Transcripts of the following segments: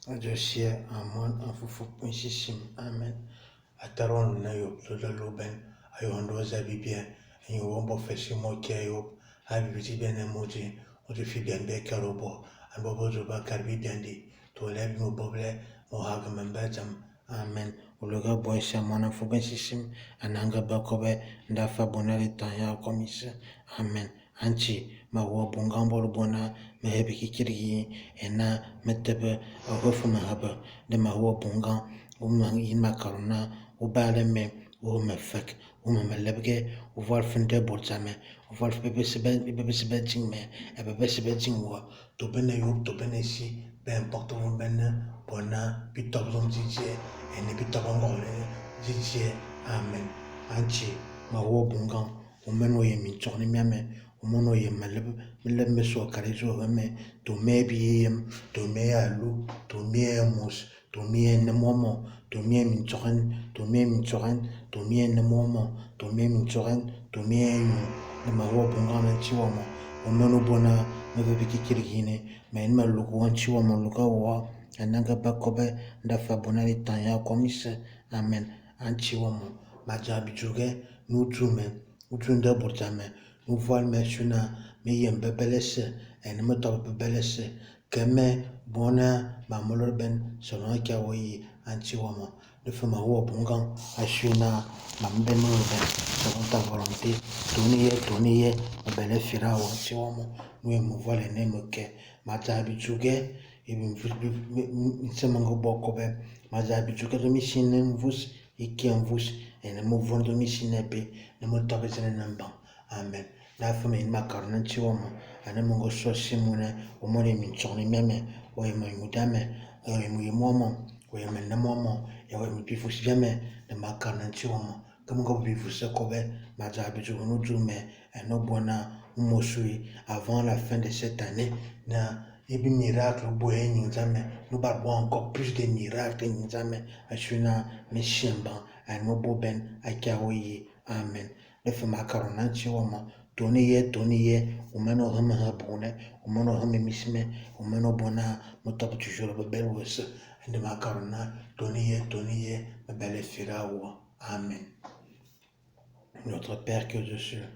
Ajosia amon afufu punshishim amen. Ataron na yo loda loben ayondo zabibia and you wombo feshimo kyo abibiti bene moji ojo fibian be karobo and bobo zoba karbibiandi to lebi mo boble mo hagamembetam amen. Uluga boy shamona fubeshishim ananga bakobe ndafa bonale tanya komise amen. Anchi ma wo bungambolo bona mehebi kikiri ena metebe ahofu mahaba de ma wo bunga umang in makarona ubale me umefek umemelebge uval funde bolzame uval bebe jingme bebe jingwa to bene yop to bene si be importe mon bene bona pitobom jije ene pitobom ngole jije amen. Anchi ma wo bunga umeno ye min choni miame umono ye meleb me so karizo me to maybe to me alu to me mus to me ne momo to me min choren to me min choren to me ne momo to me min choren to me yu ne ma wo bunga na chiwamo umeno bona me be kikirigine me en maluku wan chiwamo luka wa ananga bakobe ndafa bona ni tanya komise amen. Anchiwamo majabi juge nutume utunda bortame nuval me shuna me yembe belese en me tobe belese keme bona mamolor ben sono kyawoyi anchiwamo de fema wo bungan ashuna mambe no ben sono ta volonté toniye bele fira wo anchiwamo nous me vole ne moke majabi juge ibin semango bokobe majabi juge do mishine mvus ikiamvus en mo vondo mishine be ne mo tobe zene namba amen. La femme in macaroni chiwamo ane mongo so simune omone min choni meme o e mai mudame o e mu momo o e men momo e o mi pifus jame de macaroni chiwamo comme go pifus kobe majabi juge no jume no bona umosui avant la fin de cette année na ebi miracle boye nyinzame nous barbons encore plus de miracles nyinzame ashuna meshemba and mo boben akawi amen. Le fe macaroni chiwamo toniye umeno hame habone umeno hame misme umeno bona motop toujours bebel wes and macarona toniye belle firawo amen. Notre Père que Dieu sûr,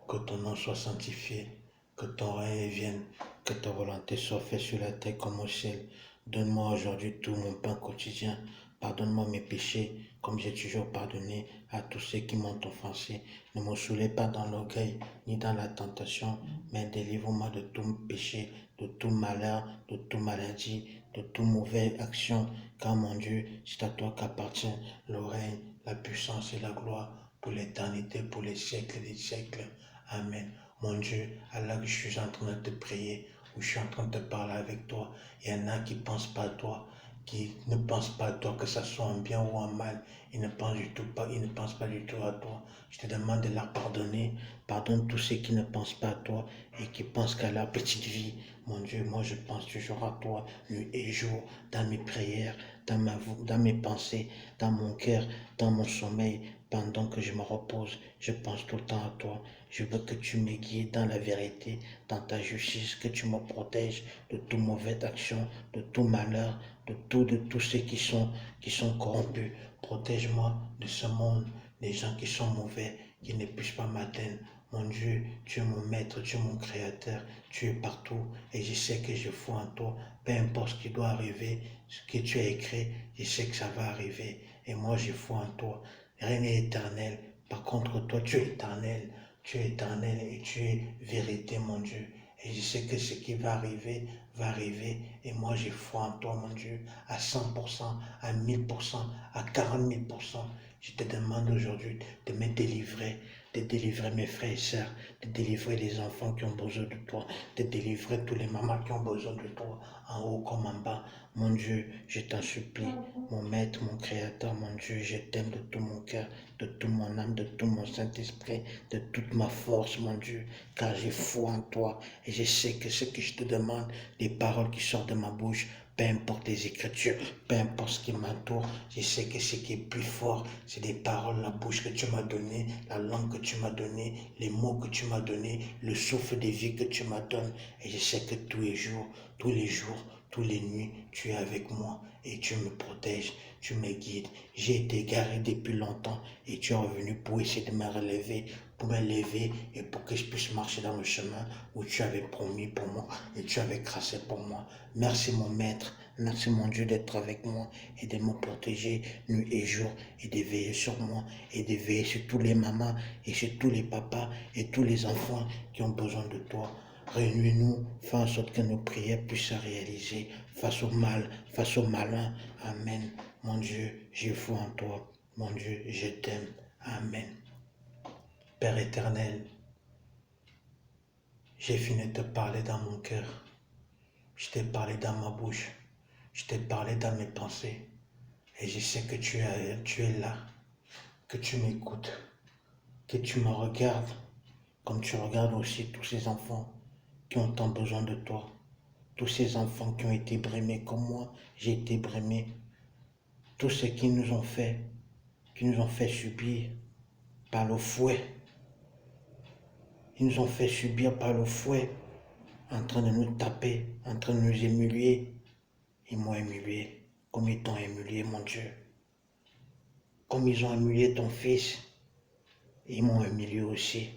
que ton nom soit sanctifié, que ton règne vienne, que ta volonté soit faite sur la terre comme au ciel. Donne-moi aujourd'hui tout mon pain quotidien. Pardonne-moi mes péchés, comme j'ai toujours pardonné à tous ceux qui m'ont offensé. Ne me soulève pas dans l'orgueil, ni dans la tentation, mais délivre-moi de tout péché, de tout malheur, de toute maladie, de toute mauvaise action. Car mon Dieu, c'est à toi qu'appartient le règne, la puissance et la gloire pour l'éternité, pour les siècles des siècles. Amen. Mon Dieu, alors que je suis en train de te prier, ou je suis en train de te parler avec toi, il y en a qui ne pensent pas à toi, qui ne pensent pas à toi, que ça soit en bien ou en mal, ils ne pensent pas du tout à toi. Je te demande de leur pardonner. Pardonne tous ceux qui ne pensent pas à toi et qui pensent qu'à leur petite vie. Mon Dieu, moi je pense toujours à toi, nuit et jour, dans mes prières, dans mes pensées, dans mon cœur, dans mon sommeil. Pendant que je me repose, je pense tout le temps à toi. Je veux que tu me guides dans la vérité, dans ta justice, que tu me protèges de toute mauvaise action, de tout malheur, de tous ceux qui sont corrompus. Protège-moi de ce monde, des gens qui sont mauvais, qui ne puissent pas m'atteindre. Mon Dieu, tu es mon maître, tu es mon créateur, tu es partout et je sais que je foi en toi. Peu importe ce qui doit arriver, ce que tu as écrit, je sais que ça va arriver et moi je foi en toi. Rien n'est éternel. Par contre, toi, tu es éternel. Tu es éternel et tu es vérité, mon Dieu. Et je sais que ce qui va arriver. Et moi, j'ai foi en toi, mon Dieu, à 100%, à 1000%, à 40 000%. Je te demande aujourd'hui de me délivrer, de délivrer mes frères et sœurs, de délivrer les enfants qui ont besoin de toi, de délivrer tous les mamans qui ont besoin de toi, en haut comme en bas. Mon Dieu, je t'en supplie, mon maître, mon créateur, mon Dieu, je t'aime de tout mon cœur, de toute mon âme, de tout mon Saint-Esprit, de toute ma force, mon Dieu, car j'ai foi en toi et je sais que ce que je te demande, les paroles qui sortent de ma bouche, peu importe les écritures, peu importe ce qui m'entoure, je sais que ce qui est plus fort, c'est les paroles, la bouche que tu m'as donnée, la langue que tu m'as donnée, les mots que tu m'as donnés, le souffle de vie que tu m'as donné. Et je sais que tous les jours, Toutes les nuits, tu es avec moi et tu me protèges, tu me guides. J'ai été égaré depuis longtemps et tu es revenu pour essayer de me relever, pour me lever et pour que je puisse marcher dans le chemin où tu avais promis pour moi et tu avais tracé pour moi. Merci mon maître, merci mon Dieu d'être avec moi et de me protéger nuit et jour et de veiller sur moi et de veiller sur tous les mamans et sur tous les papas et tous les enfants qui ont besoin de toi. Réunis-nous, fais en sorte que nos prières puissent se réaliser face au mal, face au malin. Amen. Mon Dieu, j'ai foi en toi. Mon Dieu, je t'aime. Amen. Père éternel, j'ai fini de te parler dans mon cœur. Je t'ai parlé dans ma bouche. Je t'ai parlé dans mes pensées. Et je sais que tu es là, que tu m'écoutes, que tu me regardes, comme tu regardes aussi tous ces enfants qui ont tant besoin de toi. Tous ces enfants qui ont été brimés comme moi, j'ai été brimé. Tous ceux qui nous ont fait subir par le fouet. Ils nous ont fait subir par le fouet, en train de nous taper, en train de nous humilier. Ils m'ont humilié, comme ils t'ont humilié, mon Dieu. Comme ils ont humilié ton fils, ils m'ont humilié aussi.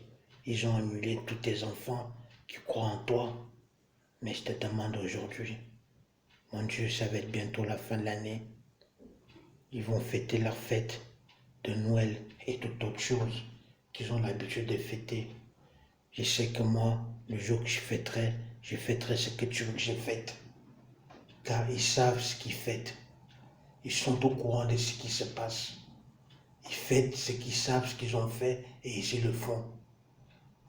Ils ont humilié tous tes enfants qui croient en toi. Mais je te demande aujourd'hui, mon Dieu, ça va être bientôt la fin de l'année. Ils vont fêter leur fête de Noël et toutes autres choses qu'ils ont l'habitude de fêter. Je sais que moi, le jour que je fêterai ce que tu veux que je fête. Car ils savent ce qu'ils fêtent. Ils sont au courant de ce qui se passe. Ils fêtent ce qu'ils savent, ce qu'ils ont fait et ils le font.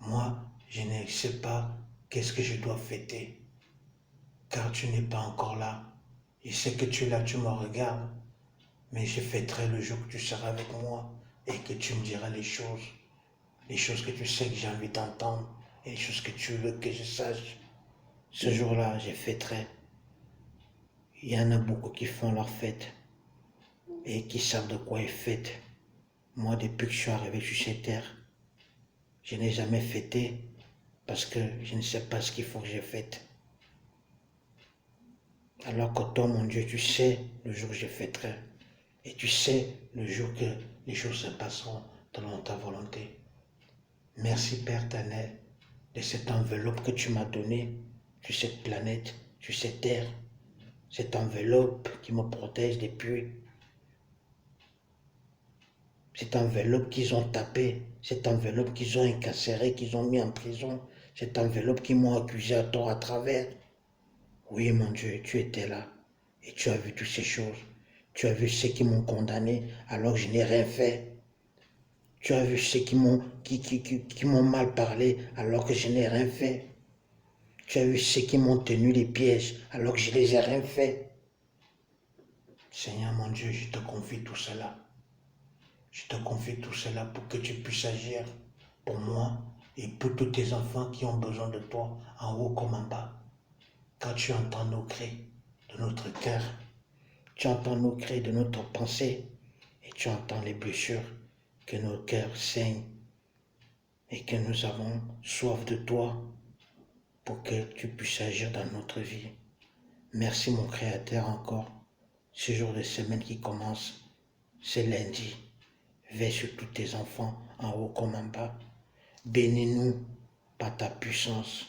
Moi, je ne sais pas qu'est-ce que je dois fêter. Car tu n'es pas encore là. Je sais que tu es là, tu me regardes. Mais je fêterai le jour que tu seras avec moi et que tu me diras les choses que tu sais que j'ai envie d'entendre et les choses que tu veux que je sache. Ce jour-là, je fêterai. Il y en a beaucoup qui font leur fête et qui savent de quoi ils fêtent. Moi, depuis que je suis arrivé sur cette terre, je n'ai jamais fêté parce que je ne sais pas ce qu'il faut que je fête. Alors que toi, mon Dieu, tu sais le jour où je fêterai. Et tu sais le jour que les choses se passeront selon ta volonté. Merci Père éternel de cette enveloppe que tu m'as donnée sur cette planète, sur cette terre. Cette enveloppe qui me protège des pluies. Cette enveloppe qu'ils ont tapée, cette enveloppe qu'ils ont incarcérée, qu'ils ont mis en prison, cette enveloppe qu'ils m'ont accusé à tort à travers. Oui, mon Dieu, tu étais là et tu as vu toutes ces choses. Tu as vu ceux qui m'ont condamné alors que je n'ai rien fait. Tu as vu ceux qui m'ont mal parlé alors que je n'ai rien fait. Tu as vu ceux qui m'ont tenu les pièges alors que je ne les ai rien fait. Seigneur mon Dieu, je te confie tout cela. Je te confie tout cela pour que tu puisses agir pour moi et pour tous tes enfants qui ont besoin de toi, en haut comme en bas. Quand tu entends nos cris de notre cœur, tu entends nos cris de notre pensée et tu entends les blessures que nos cœurs saignent et que nous avons soif de toi pour que tu puisses agir dans notre vie. Merci mon Créateur encore. Ce jour de semaine qui commence, c'est lundi. Veille sur tous tes enfants, en haut comme en bas. Bénis-nous par ta puissance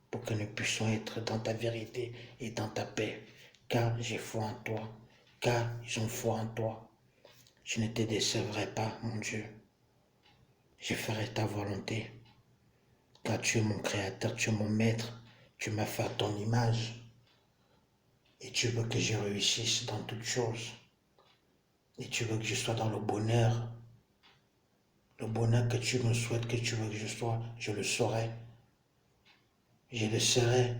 pour que nous puissions être dans ta vérité et dans ta paix. Car j'ai foi en toi, car ils ont foi en toi. Je ne te décevrai pas, mon Dieu. Je ferai ta volonté. Car tu es mon Créateur, tu es mon Maître, tu m'as fait à ton image. Et tu veux que je réussisse dans toutes choses. Et tu veux que je sois dans le bonheur. Le bonheur que tu me souhaites, que tu veux que je sois, je le saurai. Je le serai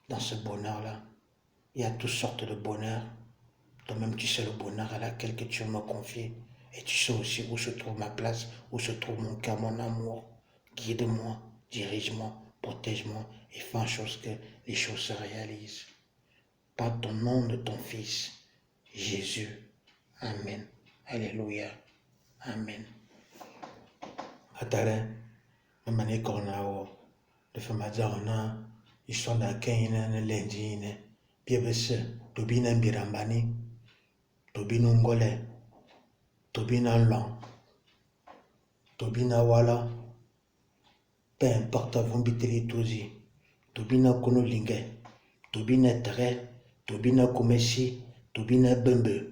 dans ce bonheur-là. Il y a toutes sortes de bonheur. Toi-même, tu sais le bonheur à laquelle que tu me confies. Et tu sais aussi où se trouve ma place, où se trouve mon cœur, mon amour. Guide-moi, dirige-moi, protège-moi et fais en sorte que les choses se réalisent. Par ton nom de ton Fils, Jésus. Amen. Alléluia. Amen. Atare, mamane kornao, de famadzana, ils sont dans 15 lundi, biebese, tobina mbirambani, tobina ngole, tobina long, tobina wala, peu importe avon biteli tozi, tobina kono linge, tobina tere, tobina komesi, tobina bembe,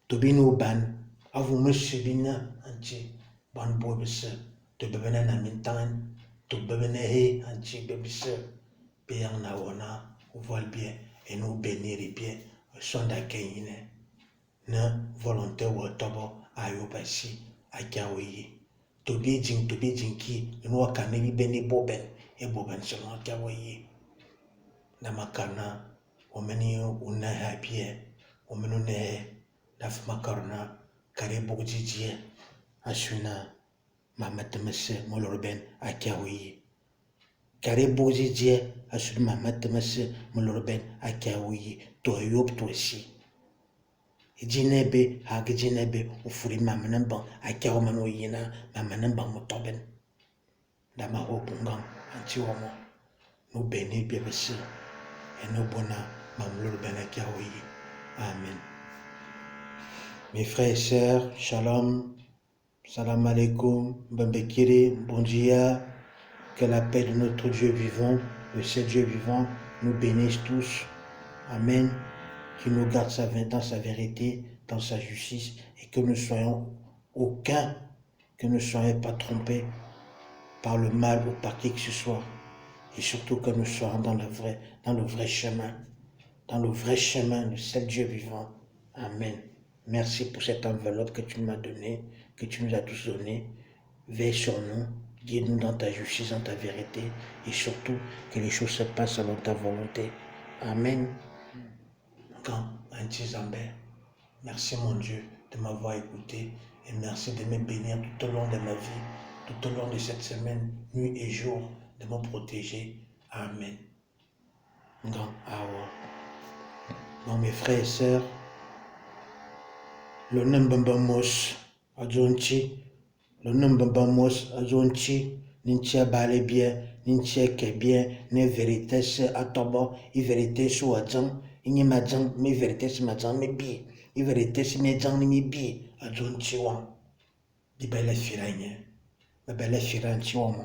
tobina uban, avon mesibina anchi, ban bobese, tobebena na mintan, tobebena he anchi bebese, peyang na wana, voile bien, et nous bénir bien, son d'accueil, na volonté ou tobo, ayobasi, akawi. Tobi jinki, nous a kanebi beni boben, et boben selon akawi. Namakana, omeni una habie, omenune, nafmakarna, kare bogjijie, asuna, mamatemese, molorben, akawi. Kare bogjijie, asuna mamatemese, molorben, akawi, to yop to si. Jinebe, hag jinebe, ufuri mamanamba, akawa mano yina, mamanamba motoben. Dama hopungam, antiwamo, no bene bebese. Et nous bonheur, Amen. Mes frères et sœurs, shalom, salam alaikum, bambekiri, bon dia, que la paix de notre Dieu vivant, de ce Dieu vivant, nous bénisse tous. Amen. Qu'il nous garde dans sa vérité, dans sa justice, et que nous soyons que nous ne soyons pas trompés par le mal ou par qui que ce soit. Et surtout que nous soyons dans le vrai chemin, de ce Dieu vivant. Amen. Merci pour cette enveloppe que tu m'as donnée, que tu nous as tous donnée. Veille sur nous, guide-nous dans ta justice, dans ta vérité, et surtout que les choses se passent selon ta volonté. Amen. Quand Anti-Zambé, merci mon Dieu de m'avoir écouté et merci de me bénir tout au long de ma vie, tout au long de cette semaine, nuit et jour, de me protéger. Amen. Non, mes frères et sœurs, le nom Bambamos, Adjonchi, le nom Bambamos, Adjonchi, Nintia Balé bien, Nintia Ke bien, ne vérité c'est Atobo, i vérité sous Adjan, i Madjan, mes vérités c'est Madjan, mes bi, i vérité c'est Madjan, mes bi, Adjonchi Wam, di belle firagne, ma belle firanchi Wam.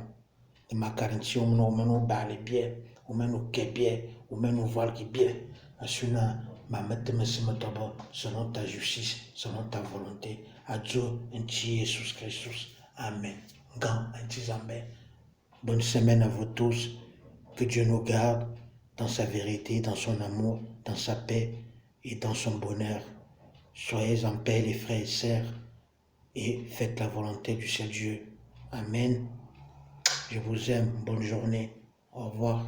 De makaranti omno meno bale bien, ou meno ke bien, ou meno voile qui bien. Asuna, ma mette tobo, selon ta justice, selon ta volonté. Adieu, Nti Jesus Christus. Amen. Gan, Nti Zambé. Bonne semaine à vous tous. Que Dieu nous garde dans sa vérité, dans son amour, dans sa paix et dans son bonheur. Soyez en paix, les frères et sœurs, et faites la volonté du seul Dieu. Amen. Je vous aime. Bonne journée. Au revoir.